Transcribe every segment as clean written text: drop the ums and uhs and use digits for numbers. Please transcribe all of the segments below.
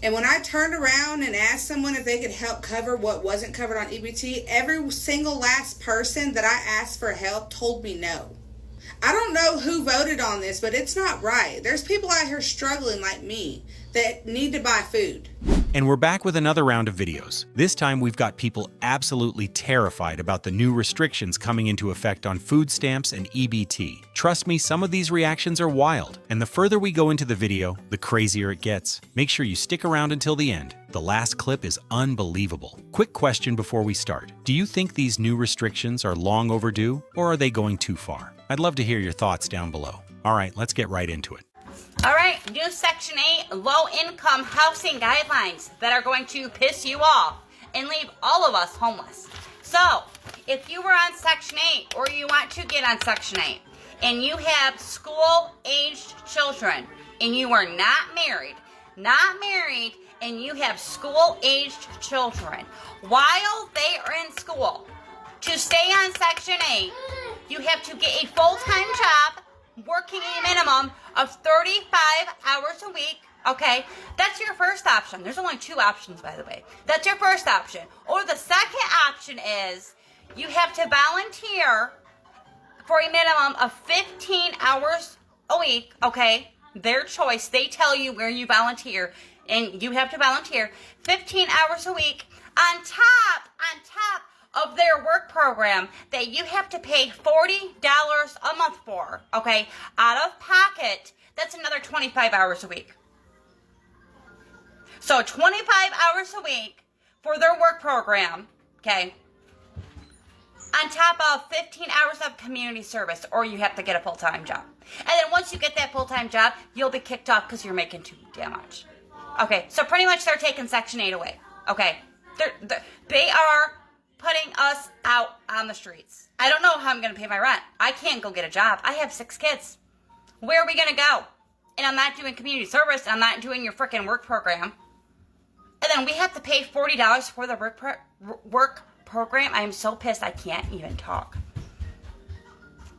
And when I turned around and asked someone if they could help cover what wasn't covered on EBT, every single last person that I asked for help told me no. I don't know who voted on this, but it's not right. There's people out here struggling like me that need to buy food. And we're back with another round of videos. This time we've got people absolutely terrified about the new restrictions coming into effect on food stamps and EBT. Trust me, some of these reactions are wild, and the further we go into the video, the crazier it gets. Make sure you stick around until the end. The last clip is unbelievable. Quick question before we start. Do you think these new restrictions are long overdue, or are they going too far? I'd love to hear your thoughts down below. All right, let's get right into it. All right, new Section 8 low-income housing guidelines that are going to piss you off and leave all of us homeless. So, if you were on Section 8 or you want to get on Section 8 and you have school-aged children and you are not married, and you have school-aged children, while they are in school, to stay on Section 8, you have to get a full-time job working a minimum of 35 hours a week, okay? That's your first option. There's only two options, by the way. That's your first option. Or the second option is you have to volunteer for a minimum of 15 hours a week, okay? Their choice. They tell you where you volunteer, and you have to volunteer 15 hours a week on top of their work program that you have to pay $40 a month for, okay? Out of pocket, that's another 25 hours a week. So 25 hours a week for their work program, okay? On top of 15 hours of community service, or you have to get a full-time job. And then once you get that full-time job, you'll be kicked off because you're making too damn much. Okay, so pretty much they're taking Section 8 away, okay? They are putting us out on the streets. I don't know how I'm going to pay my rent. I can't go get a job. I have 6 kids. Where are we going to go? And I'm not doing community service. I'm not doing your freaking work program. And then we have to pay $40 for the work program. I am so pissed I can't even talk.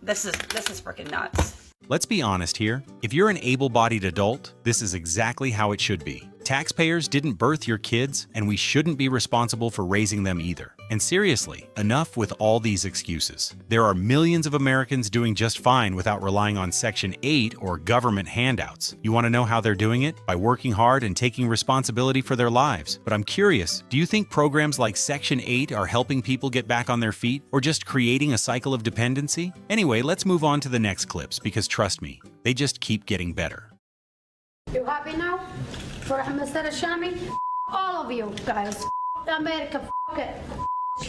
This is freaking nuts. Let's be honest here. If you're an able-bodied adult, this is exactly how it should be. Taxpayers didn't birth your kids, and we shouldn't be responsible for raising them either. And seriously, enough with all these excuses. There are millions of Americans doing just fine without relying on Section 8 or government handouts. You want to know how they're doing it? By working hard and taking responsibility for their lives. But I'm curious, do you think programs like Section 8 are helping people get back on their feet, or just creating a cycle of dependency? Anyway, let's move on to the next clips, because trust me, they just keep getting better. You happy now? For Mr. Shami? All of you guys. America, it.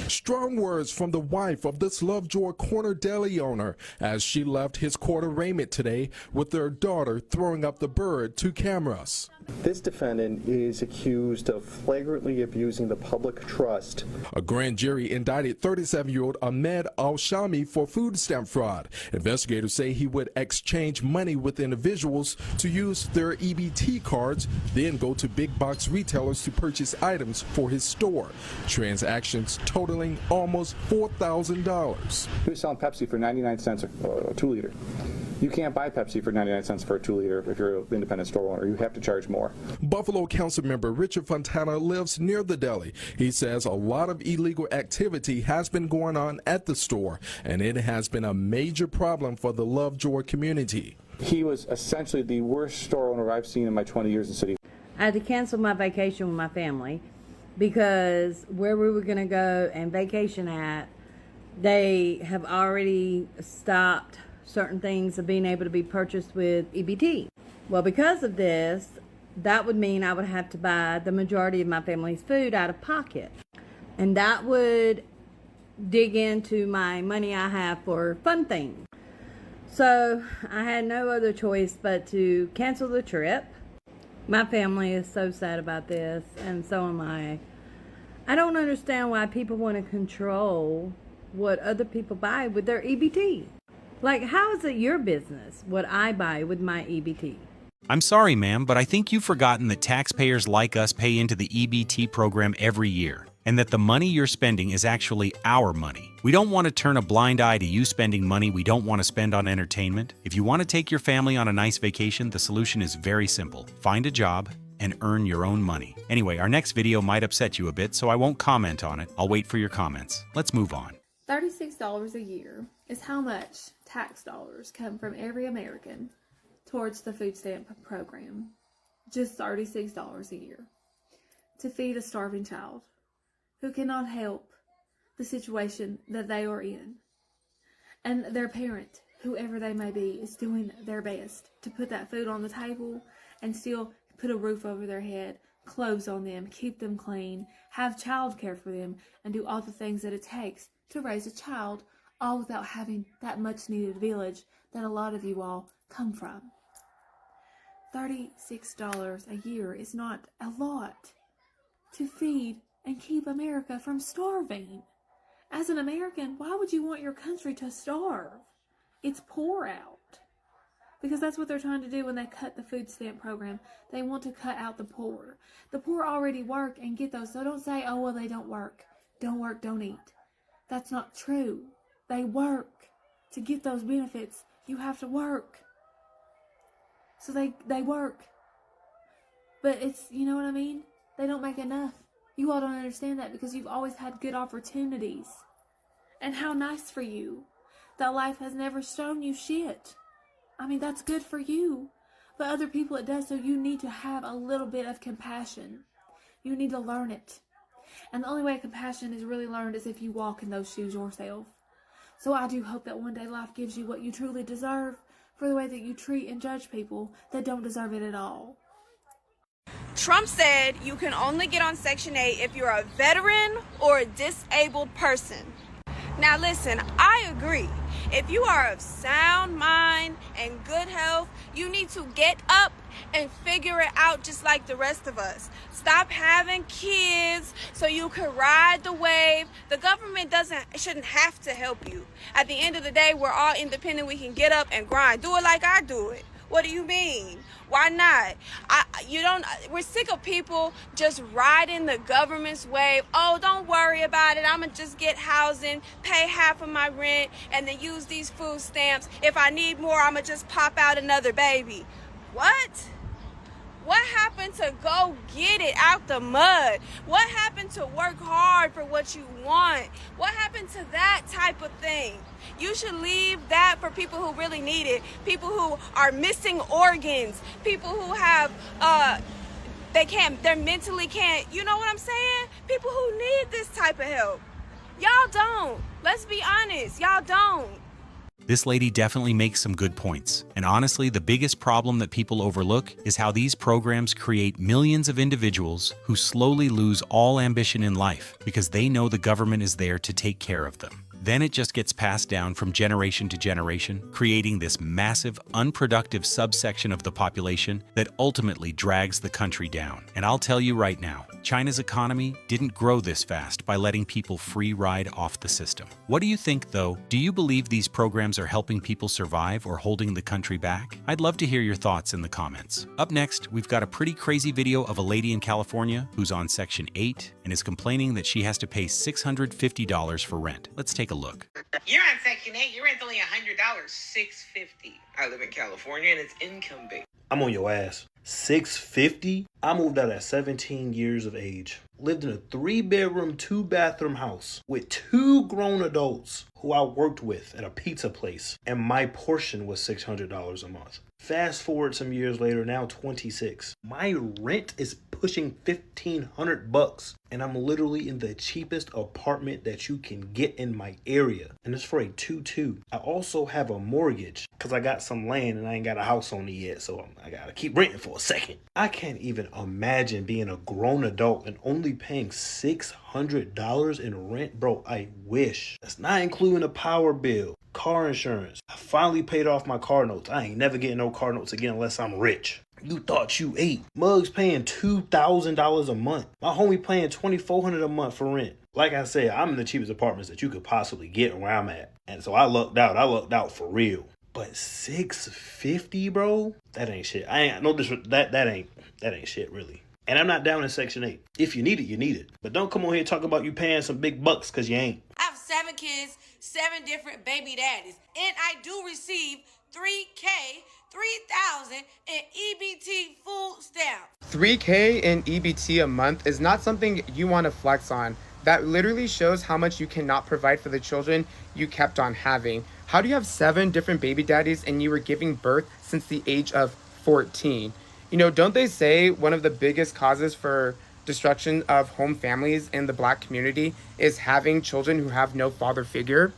Strong words from the wife of this Lovejoy Corner Deli owner as she left his court arraignment today with their daughter throwing up the bird to cameras. This defendant is accused of flagrantly abusing the public trust. A grand jury indicted 37-year-old Ahmed Al-Shami for food stamp fraud. Investigators say he would exchange money with individuals to use their EBT cards, then go to big box retailers to purchase items for his store. Transactions totaling almost $4,000. He was selling Pepsi for 99 cents a 2-liter. You can't buy Pepsi for 99 cents for a 2-liter if you're an independent store owner. You have to charge more. Buffalo Council member Richard Fontana lives near the deli. He says a lot of illegal activity has been going on at the store, and it has been a major problem for the Lovejoy community. He was essentially the worst store owner I've seen in my 20 years in the city. I had to cancel my vacation with my family because where we were going to go and vacation at, they have already stopped certain things of being able to be purchased with EBT. Well, because of this, that would mean I would have to buy the majority of my family's food out of pocket. And that would dig into my money I have for fun things. So I had no other choice but to cancel the trip. My family is so sad about this, and so am I. I don't understand why people want to control what other people buy with their EBT. Like, how is it your business what I buy with my EBT? I'm sorry, ma'am, but I think you've forgotten that taxpayers like us pay into the EBT program every year, and that the money you're spending is actually our money. We don't want to turn a blind eye to you spending money we don't want to spend on entertainment. If you want to take your family on a nice vacation, the solution is very simple. Find a job and earn your own money. Anyway, our next video might upset you a bit, so I won't comment on it. I'll wait for your comments. Let's move on. $36 a year is how much tax dollars come from every American towards the food stamp program. Just $36 a year to feed a starving child who cannot help the situation that they are in. And their parent, whoever they may be, is doing their best to put that food on the table and still put a roof over their head, clothes on them, keep them clean, have childcare for them, and do all the things that it takes to raise a child, all without having that much needed village that a lot of you all come from. $36 a year is not a lot to feed and keep America from starving. As an American, why would you want your country to starve? It's poor out. Because that's what they're trying to do when they cut the food stamp program. They want to cut out the poor. The poor already work and get those. So don't say, oh, well, they don't work. Don't work, don't eat. That's not true. They work. To get those benefits, you have to work. So they work. But it's, you know what I mean? They don't make enough. You all don't understand that because you've always had good opportunities. And how nice for you that life has never shown you shit. I mean, that's good for you. But other people it does, so you need to have a little bit of compassion. You need to learn it. And the only way compassion is really learned is if you walk in those shoes yourself. So I do hope that one day life gives you what you truly deserve for the way that you treat and judge people that don't deserve it at all. Trump said you can only get on Section 8 if you're a veteran or a disabled person. Now listen, I agree. If you are of sound mind and good health, you need to get up and figure it out just like the rest of us. Stop having kids so you can ride the wave. The government shouldn't have to help you. At the end of the day, we're all independent. We can get up and grind. Do it like I do it. What do you mean? Why not? We're sick of people just riding the government's wave. Oh, don't worry about it. I'm going to just get housing, pay half of my rent, and then use these food stamps. If I need more, I'm going to just pop out another baby. What? What happened to go get it out the mud? What happened to work hard for what you want? What happened to that type of thing? You should leave that for people who really need it. People who are missing organs. People who have, they mentally can't, you know what I'm saying? People who need this type of help. Y'all don't. Let's be honest. Y'all don't. This lady definitely makes some good points. And honestly, the biggest problem that people overlook is how these programs create millions of individuals who slowly lose all ambition in life because they know the government is there to take care of them. Then it just gets passed down from generation to generation, creating this massive, unproductive subsection of the population that ultimately drags the country down. And I'll tell you right now, China's economy didn't grow this fast by letting people free ride off the system. What do you think, though? Do you believe these programs are helping people survive or holding the country back? I'd love to hear your thoughts in the comments. Up next, we've got a pretty crazy video of a lady in California who's on Section 8 and is complaining that she has to pay $650 for rent. Let's take a look. You're on Section 8. Your rent's only $100. $650. I live in California and it's income based. I'm on your ass. $650? I moved out at 17 years of age. Lived in a 3-bedroom, 2-bathroom house with 2 grown adults who I worked with at a pizza place. And my portion was $600 a month. Fast forward some years later, now 26. My rent is pushing $1,500 and I'm literally in the cheapest apartment that you can get in my area. And it's for a 2-2. I also have a mortgage because I got some land and I ain't got a house on it yet, so I gotta keep renting for a second. I can't even imagine being a grown adult and only paying $600 in rent. Bro, I wish. That's not including a power bill, car insurance. I finally paid off my car notes. I ain't never getting no car notes again unless I'm rich. You thought you ate. Mug's paying $2,000 a month. My homie paying $2,400 a month for rent. Like I said, I'm in the cheapest apartments that you could possibly get where I'm at. And so I lucked out. I lucked out for real. But $650, bro? That ain't shit. That ain't shit, really. And I'm not down in Section 8. If you need it, you need it. But don't come on here and talk about you paying some big bucks because you ain't. I have 7 kids, 7 different baby daddies. And I do receive $3K $3,000 in EBT food stamps. $3K in EBT a month is not something you want to flex on. That literally shows how much you cannot provide for the children you kept on having. How do you have 7 different baby daddies and you were giving birth since the age of 14? You know, don't they say one of the biggest causes for destruction of home families in the Black community is having children who have no father figure?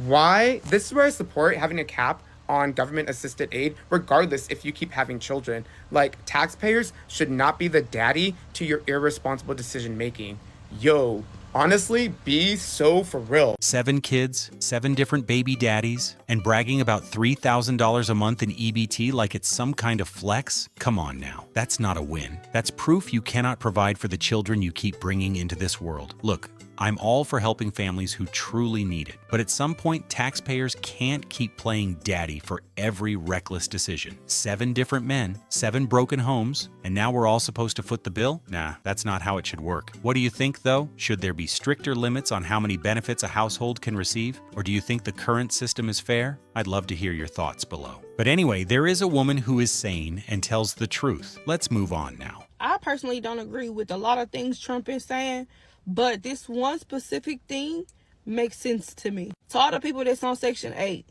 Why? This is where I support having a cap on government assisted aid, regardless if you keep having children. Like, taxpayers should not be the daddy to your irresponsible decision making. Yo, honestly, be so for real. 7 kids, 7 different baby daddies, and bragging about $3,000 a month in EBT like it's some kind of flex? Come on now. That's not a win. That's proof you cannot provide for the children you keep bringing into this world. Look, I'm all for helping families who truly need it, but at some point, taxpayers can't keep playing daddy for every reckless decision. 7 different men, 7 broken homes, and now we're all supposed to foot the bill? Nah, that's not how it should work. What do you think, though? Should there be stricter limits on how many benefits a household can receive? Or do you think the current system is fair? I'd love to hear your thoughts below. But anyway, there is a woman who is sane and tells the truth. Let's move on now. I personally don't agree with a lot of things Trump is saying, but this one specific thing makes sense to me. To all the people that's on Section 8,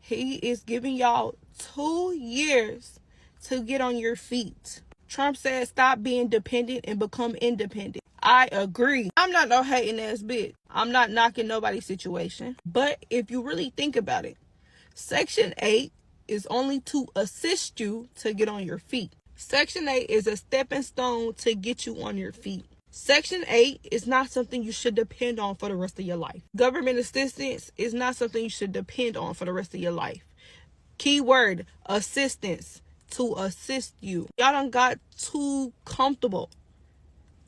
he is giving y'all 2 years to get on your feet. Trump said stop being dependent and become independent. I agree. I'm not no hating ass bitch. I'm not knocking nobody's situation. But if you really think about it, Section 8 is only to assist you to get on your feet. Section 8 is a stepping stone to get you on your feet. Section 8 is not something you should depend on for the rest of your life. Government assistance is not something you should depend on for the rest of your life. Keyword, assistance, to assist you. Y'all done got too comfortable.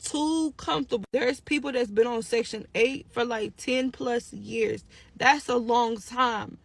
Too comfortable. There's people that's been on Section 8 for like 10 plus years. That's a long time.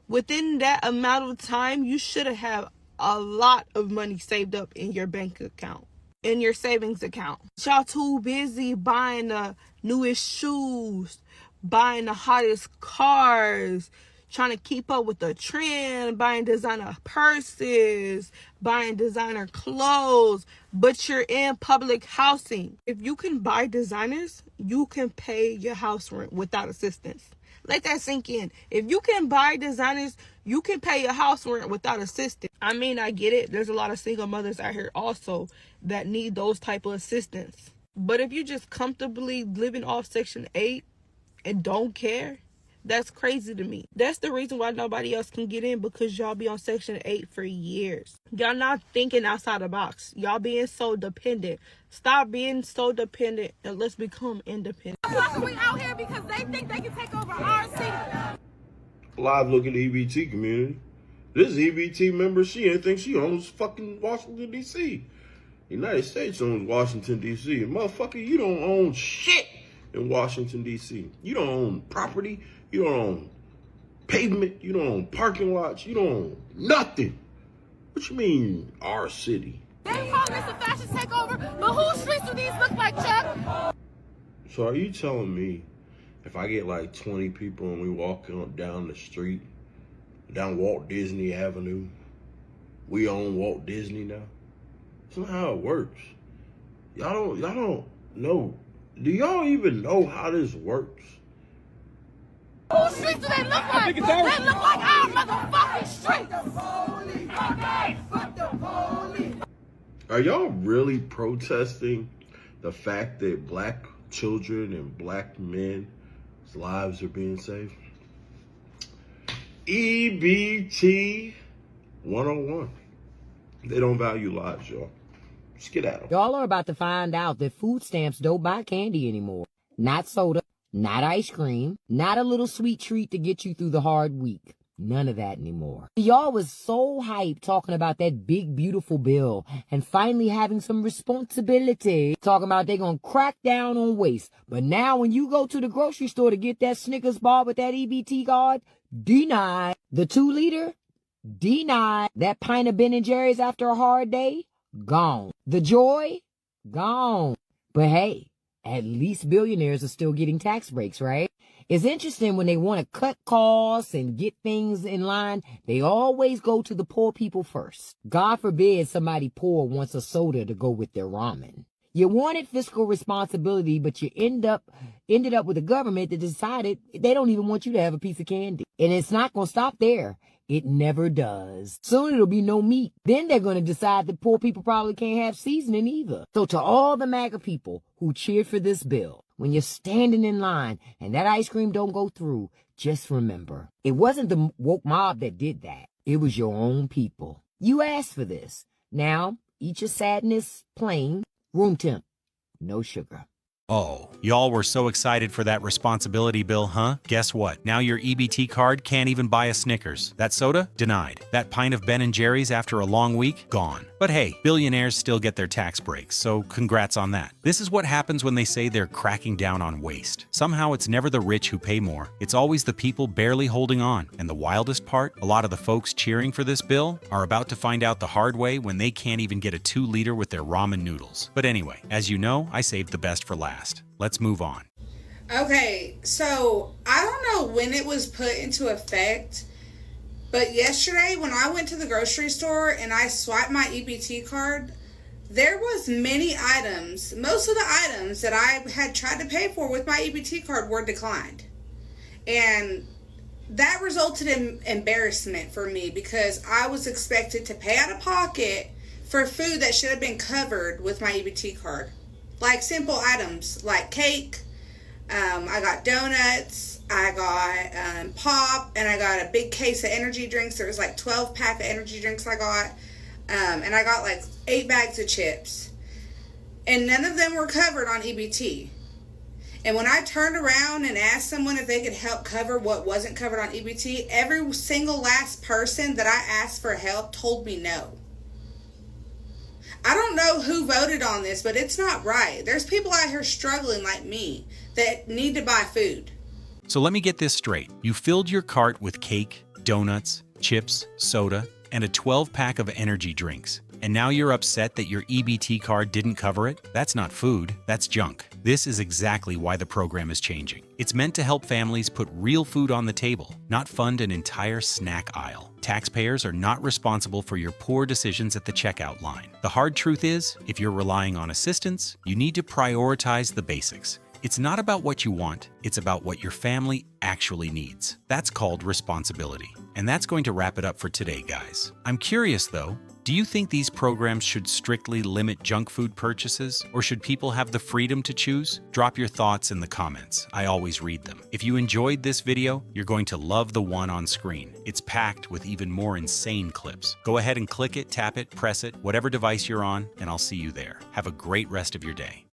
Within that amount of time, you should have a lot of money saved up in your bank account, in your savings account. Y'all too busy buying the newest shoes, buying the hottest cars, trying to keep up with the trend, buying designer purses, buying designer clothes, but you're in public housing. If you can buy designers, you can pay your house rent without assistance. Let that sink in. If you can buy designers, you can pay your house rent without assistance. I mean, I get it. There's a lot of single mothers out here also that need those type of assistance. But if you just comfortably living off Section 8 and don't care, that's crazy to me. That's the reason why nobody else can get in, because y'all be on Section 8 for years. Y'all not thinking outside the box. Y'all being so dependent. Stop being so dependent and let's become independent. We out here because they think they can take over our city. Live look at the EBT community. This EBT member, she didn't think she owns fucking Washington, D.C. United States owns Washington, D.C. And motherfucker, you don't own shit in Washington, D.C. You don't own property. You don't own pavement. You don't own parking lots. You don't own nothing. What you mean, our city? They call this a fashion takeover, but whose streets do these look like, Chuck? So are you telling me if I get like 20 people and we walk down the street, down Walt Disney Avenue, we own Walt Disney now? That's not how it works. Y'all don't know. Do y'all even know how this works? Whose streets do they look like? They look like our motherfucking streets. Are y'all really protesting the fact that black children and black men's lives are being saved? EBT 101. They don't value lives, y'all. Skedaddle. Y'all are about to find out that food stamps don't buy candy anymore. Not soda, not ice cream, not a little sweet treat to get you through the hard week. None of that anymore. Y'all was so hyped talking about that big, beautiful bill and finally having some responsibility. Talking about they gonna crack down on waste. But now when you go to the grocery store to get that Snickers bar with that EBT card, denied. The 2-liter, denied. That pint of Ben & Jerry's after a hard day, gone. The joy, gone. But hey, at least billionaires are still getting tax breaks, right? It's interesting when they want to cut costs and get things in line, they always go to the poor people first. God forbid somebody poor wants a soda to go with their ramen. You wanted fiscal responsibility, but you ended up with a government that decided they don't even want you to have a piece of candy. And it's not going to stop there. It never does. Soon it'll be no meat. Then they're going to decide that poor people probably can't have seasoning either. So to all the MAGA people who cheered for this bill, when you're standing in line and that ice cream don't go through, just remember, it wasn't the woke mob that did that. It was your own people. You asked for this. Now, eat your sadness plain, room temp, no sugar. Oh, y'all were so excited for that responsibility bill, huh? Guess what? Now your EBT card can't even buy a Snickers. That soda? Denied. That pint of Ben & Jerry's after a long week? Gone. But hey, billionaires still get their tax breaks, so congrats on that. This is what happens when they say they're cracking down on waste. Somehow it's never the rich who pay more. It's always the people barely holding on. And the wildest part, a lot of the folks cheering for this bill are about to find out the hard way when they can't even get a 2-liter with their ramen noodles. But anyway, as you know, I saved the best for last. Let's move on. Okay, so I don't know when it was put into effect, but yesterday when I went to the grocery store and I swiped my EBT card, there was many items, most of the items that I had tried to pay for with my EBT card were declined. And that resulted in embarrassment for me because I was expected to pay out of pocket for food that should have been covered with my EBT card. Like simple items like cake, I got donuts, I got pop, and I got a big case of energy drinks. There was like 12-pack of energy drinks I got, and I got like 8 bags of chips. And none of them were covered on EBT. And when I turned around and asked someone if they could help cover what wasn't covered on EBT, every single last person that I asked for help told me no. I don't know who voted on this, but it's not right. There's people out here struggling like me that need to buy food. So let me get this straight. You filled your cart with cake, donuts, chips, soda, and a 12-pack of energy drinks. And now you're upset that your EBT card didn't cover it? That's not food, that's junk. This is exactly why the program is changing. It's meant to help families put real food on the table, not fund an entire snack aisle. Taxpayers are not responsible for your poor decisions at the checkout line. The hard truth is, if you're relying on assistance, you need to prioritize the basics. It's not about what you want, it's about what your family actually needs. That's called responsibility. And that's going to wrap it up for today, guys. I'm curious though, do you think these programs should strictly limit junk food purchases, or should people have the freedom to choose? Drop your thoughts in the comments. I always read them. If you enjoyed this video, you're going to love the one on screen. It's packed with even more insane clips. Go ahead and click it, tap it, press it, whatever device you're on, and I'll see you there. Have a great rest of your day.